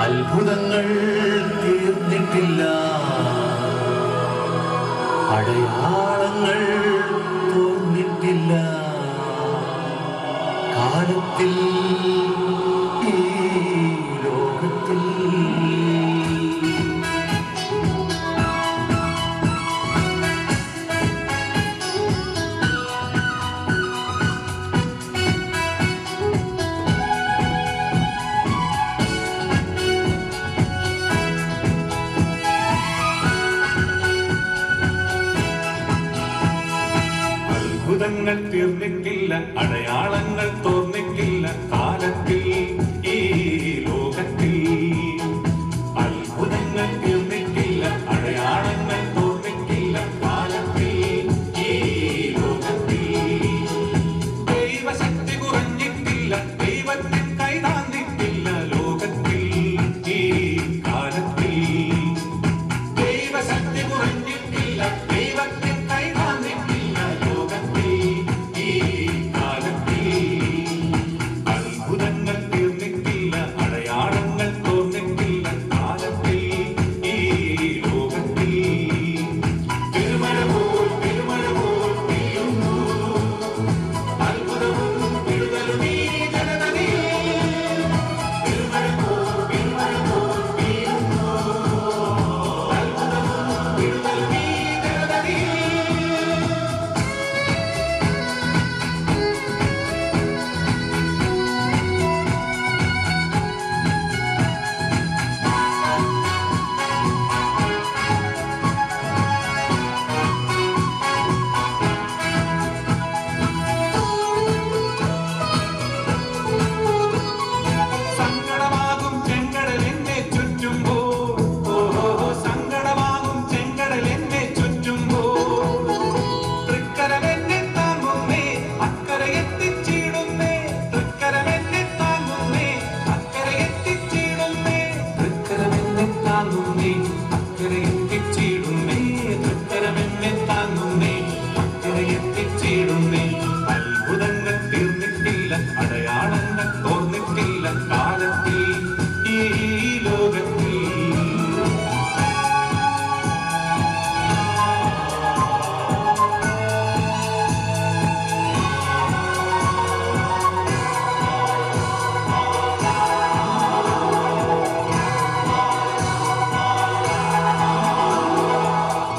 അത്ഭുതങ്ങൾ തീർന്നിട്ടില്ല, അടയാളങ്ങൾ തോന്നിട്ടില്ല. കാലത്തിൽ ഈ ലോകത്തിൽ അത്ഭുതങ്ങൾ തീർന്നിട്ടില്ല, അടയാളങ്ങൾ തോന്നിട്ടില്ല. കാലത്തിൽ ഈ ലോകത്തിൽ അത്ഭുതങ്ങൾ തീർന്നിട്ടില്ല, അടയാളങ്ങൾ തോന്നിട്ടില്ല. കാലത്തിൽ ഈ ലോകത്തിൽ ദൈവശക്തി കുറഞ്ഞിട്ടില്ല, ദൈവത്തിൻ കൈ താന്നിട്ടില്ല. ലോകത്തിൽ ഈ കാലത്തിൽ ദൈവശക്തി കുറഞ്ഞിട്ടില്ല, ദൈവത്തിൻ കൈ താന്നിട്ടില്ല. അത്ഭുതങ്ങൾ തീർന്നിട്ടില്ല, അടയാളങ്ങൾ തോന്നിട്ടില്ല. കാലത്തിൽ ഈ ലോകത്തിൽ തിരുമഴ പോൽ പെയ്യുന്നു, അത്ഭുതവും വിടുതലും ഈ ജനതയിൽ. തിരുമഴ പോൽ പെയ്യുന്നു, അത്ഭുതവും വിടുതലും ഈ ജനതയിൽ. സങ്കടമാകും ചെങ്കടൽ എന്നെ ചുറ്റുമ്പോൾ, സങ്കടമാകും ചെങ്കടൽ എന്നെ ചുറ്റുമ്പോൾ, തൃക്കരം എന്നെ താങ്ങുന്നേ, അക്കരെ എത്തിച്ചിടുന്നേ. തൃക്കരം എന്നെ താങ്ങുന്നേ, അക്കരെ എത്തിച്ചിടുന്നേ. തൃക്കരം എന്നെ താങ്ങുന്നേ, അക്കരെ എത്തിച്ചിടുന്നേ. തൃക്കരം എന്നെ താങ്ങുന്നേ, അക്കരെ എത്തിച്ചിടുന്നേ. അത്ഭുതങ്ങൾ തീർന്നിട്ടില്ല, അടയാളങ്ങൾ തോന്നിട്ടില്ല. കാലത്തിൽ ഈ ലോകത്തിൽ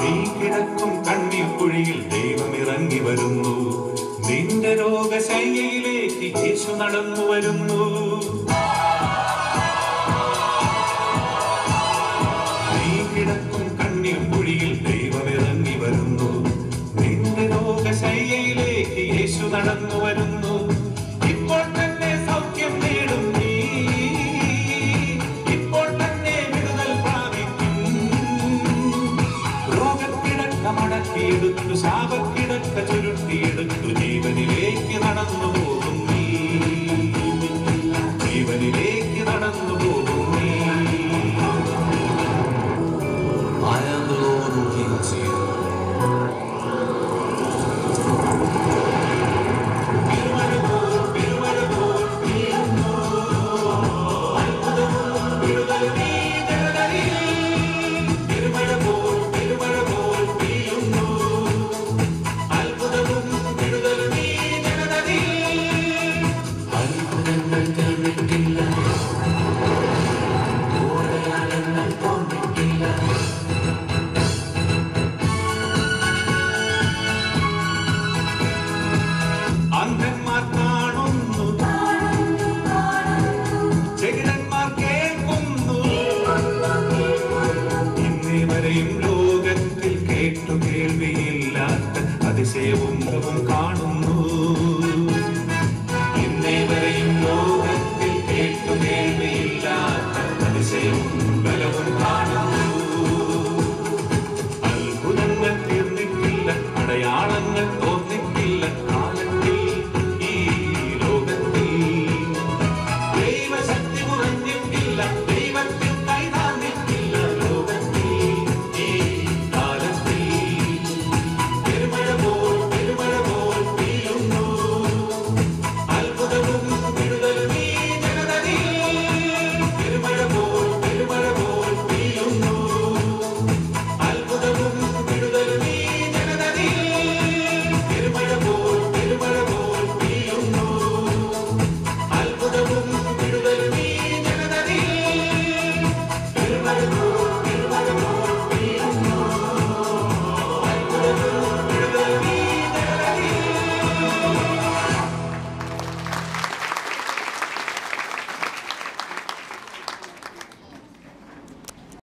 നീ കിടക്കും കണ്ണീർ കുഴിയിൽ ദൈവം ഇറങ്ങി വരുന്നു. നിന്റെ രോഗശയ്യയിലേക്ക് യേശു നടന്നു വരുന്നു.